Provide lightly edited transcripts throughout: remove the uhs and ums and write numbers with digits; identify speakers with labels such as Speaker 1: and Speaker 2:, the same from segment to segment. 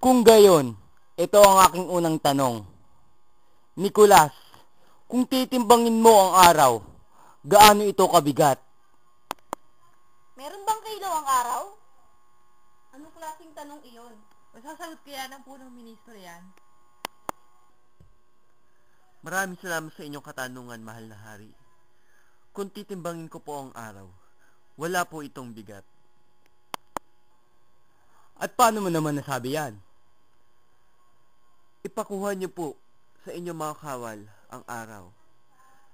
Speaker 1: Kung gayon, ito ang aking unang tanong. Nicolas, kung titimbangin mo ang araw, gaano ito kabigat?
Speaker 2: Meron bang kilo ang araw? Anong klaseng tanong iyon?
Speaker 3: Masasagot kaya ng punong ministro yan?
Speaker 1: Maraming salamat sa inyong katanungan, mahal na hari. Kung titimbangin ko po ang araw, wala po itong bigat. At paano mo naman nasabi yan? Ipakuha niyo po sa inyong mga kawal ang araw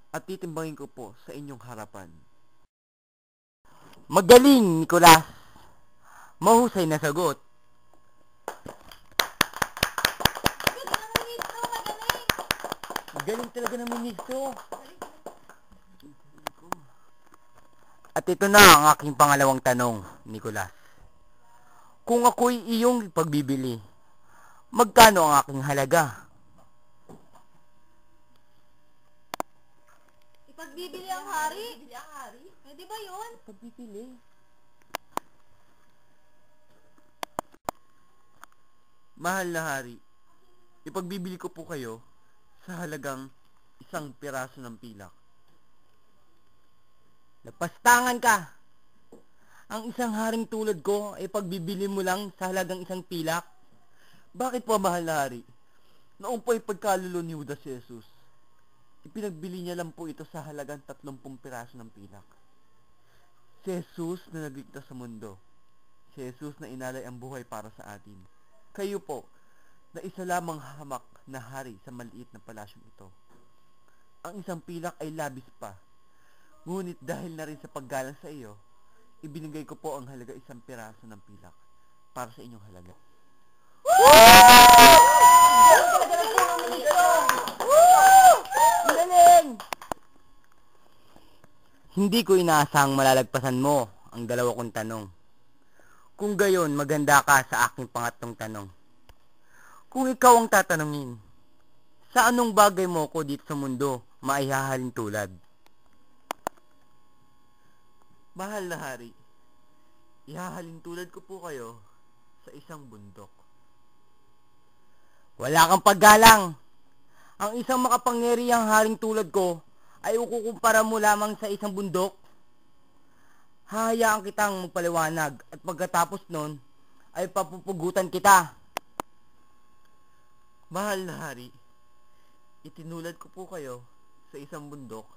Speaker 1: at titimbangin ko po sa inyong harapan. Magaling, Nicolas! Mahusay na sagot.
Speaker 2: Galing ng ministro, magaling!
Speaker 1: Galing talaga ng ministro. At ito na ang aking pangalawang tanong, Nicolas. Kung ako'y iyong pagbibili, magkano ang aking halaga?
Speaker 2: Ipagbibili ang hari? Pwede ba yun?
Speaker 1: Pagbibili? Mahal na hari, ipagbibili ko po kayo sa halagang 1 piraso ng pilak. Napastangan ka! Ang isang haring tulad ko ay pagbibili mo lang sa halagang 1 pilak? Bakit po, mahal na hari? Noong po ay pagkalulo ni Judas si Jesus, ipinagbili niya lang po ito sa halagang 30 piraso ng pilak. Si Jesus na nagligtas sa mundo. Si Jesus na inalay ang buhay para sa atin. Kayo po, na isa lamang hamak na hari sa maliit na palasyong ito. Ang 1 pilak ay labis pa. Ngunit dahil na rin sa paggalang sa iyo, ibinigay ko po ang halaga 1 piraso ng pilak para sa inyong halaga. Galing! Hindi ko inaasahang malalagpasan mo ang dalawa kong tanong. Kung gayon, maganda ka sa aking pangatlong tanong. Kung ikaw ang tatanungin, sa anong bagay mo ko dito sa mundo maihahalin tulad? Mahal na hari, ihahalin tulad ko po kayo sa isang bundok. Wala kang paggalang. Ang isang makapangyarihang haring tulad ko ay ukukumpara mo lamang sa isang bundok. Hahayaan kitang magpaliwanag at pagkatapos nun ay papupugutan kita. Mahal na hari, itinulad ko po kayo sa isang bundok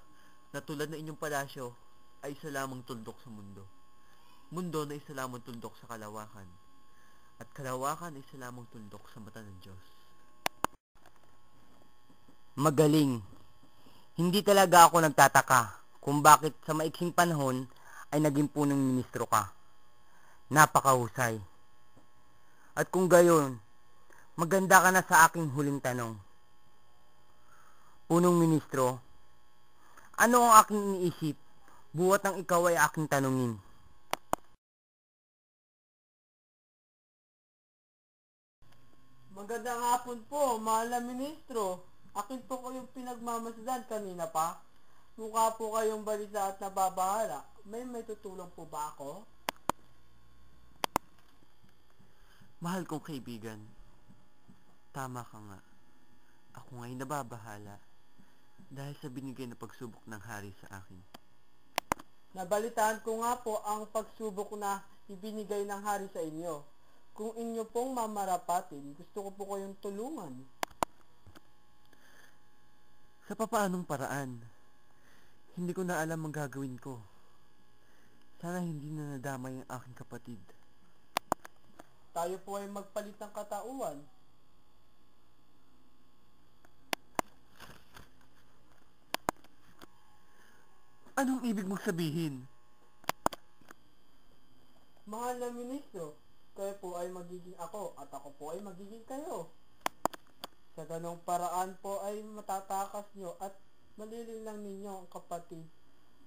Speaker 1: na tulad ng inyong palasyo ay isa lamang tuldok sa mundo. Mundo na isa lamang tuldok sa kalawakan. At kalawakan ay isa lamang tuldok sa mata ng Diyos. Magaling. Hindi talaga ako nagtataka kung bakit sa maiksing panahon ay naging punong ministro ka. Napakahusay. At kung gayon, maganda ka na sa aking huling tanong. Punong ministro, ano ang aking iniisip buhat ng ikaw ay aking tanungin?
Speaker 3: Magandang hapon po, mahal na ministro. Akin po kayong pinagmamasdan kanina pa. Mukha po kayong balisa at nababahala. May tutulong po ba ako?
Speaker 1: Mahal kong kaibigan, tama ka nga. Ako nga'y nababahala dahil sa binigay na pagsubok ng hari sa akin.
Speaker 3: Nabalitaan ko nga po ang pagsubok na ibinigay ng hari sa inyo. Kung inyo pong mamarapatin, gusto ko po kayong tulungan.
Speaker 1: Sa papaanong paraan? Hindi ko na alam ang gagawin ko. Sana hindi na nadamay ang aking kapatid.
Speaker 3: Tayo po ay magpalit ng katauhan.
Speaker 1: Anong ibig mong sabihin?
Speaker 3: Mahal na ministro, kayo po ay magiging ako at ako po ay magiging kayo. Sa ganong paraan po ay matatakas nyo at malilinlang ninyo ang kapatid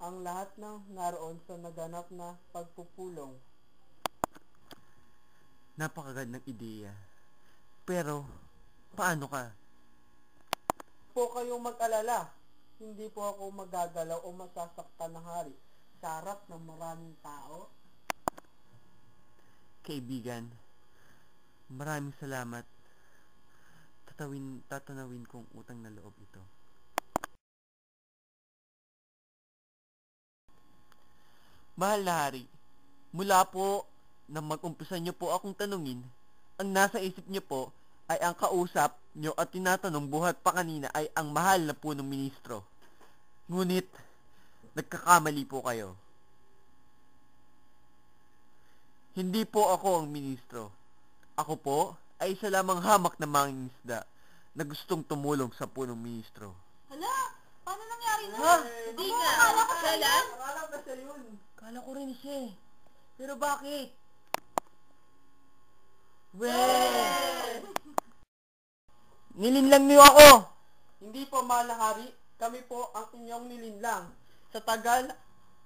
Speaker 3: ang lahat ng naroon sa naganap na pagpupulong.
Speaker 1: Napakagandang ideya. Pero, paano ka?
Speaker 3: Po kayong mag-alala, hindi po ako magagalaw o masasaktan ng hari sa harap ng maraming tao.
Speaker 1: Kaibigan, Maraming salamat. Tatanawin kong utang na loob ito. Mahal na hari, mula po nang mag-umpisa niyo po akong tanungin, ang nasa isip niyo po ay ang kausap niyo at tinatanong buhat pa kanina ay ang mahal na punong ministro. Ngunit, nagkakamali po kayo. Hindi po ako ang ministro. Ako po ay isa lamang hamak na mangingisda na gustong tumulong sa punong ministro.
Speaker 2: Hala, paano nangyari na?
Speaker 1: Ha?
Speaker 2: Hindi nga. Akala ko siya yan.
Speaker 3: Akala ko siya yun.
Speaker 1: Kala ko rin siya eh. Pero bakit? Weh! Nilinlang niyo ako!
Speaker 3: Hindi po, mahal na hari. Kami po ang inyong nilinlang. Sa tagal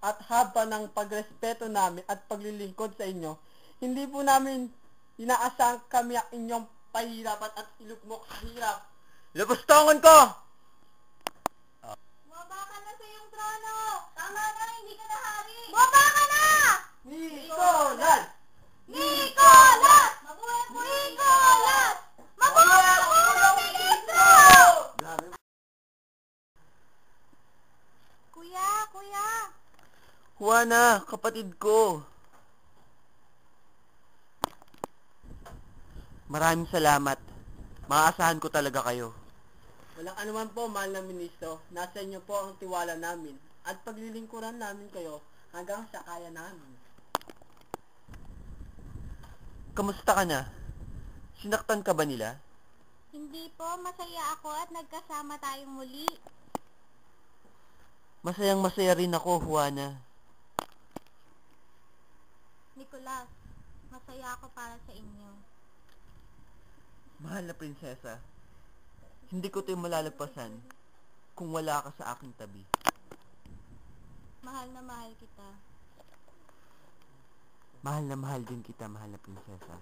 Speaker 3: at haba ng pagrespeto namin at paglilingkod sa inyo, hindi po namin inaasang kami ang inyong pahirapan at ilugmok sa hirap.
Speaker 1: Labastongan ko!
Speaker 2: Bumaba ka na sa iyong trono. Tama na, hindi ka na hari. Bumaba ka na!
Speaker 3: Nicolas!
Speaker 2: Nicolas! Mabuhay po Nicolas! Mabuhay ang punong ministro!
Speaker 1: Grabe.
Speaker 2: Kuya!
Speaker 1: Juana, kapatid ko. Maraming salamat. Maasahan ko talaga kayo.
Speaker 3: Walang anuman po, mahal na ministro. Nasa inyo po ang tiwala namin at paglilingkuran namin kayo hanggang sa kaya namin.
Speaker 1: Kamusta ka na? Sinaktan ka ba nila?
Speaker 2: Hindi po, masaya ako at nagkasama tayong muli.
Speaker 1: Masayang masaya rin ako, Juana.
Speaker 2: Nicolas, masaya ako para sa inyo.
Speaker 1: Mahal na prinsesa, hindi ko ito malalagpasan kung wala ka sa aking tabi.
Speaker 2: Mahal na mahal kita.
Speaker 1: Mahal na mahal din kita, mahal na prinsesa.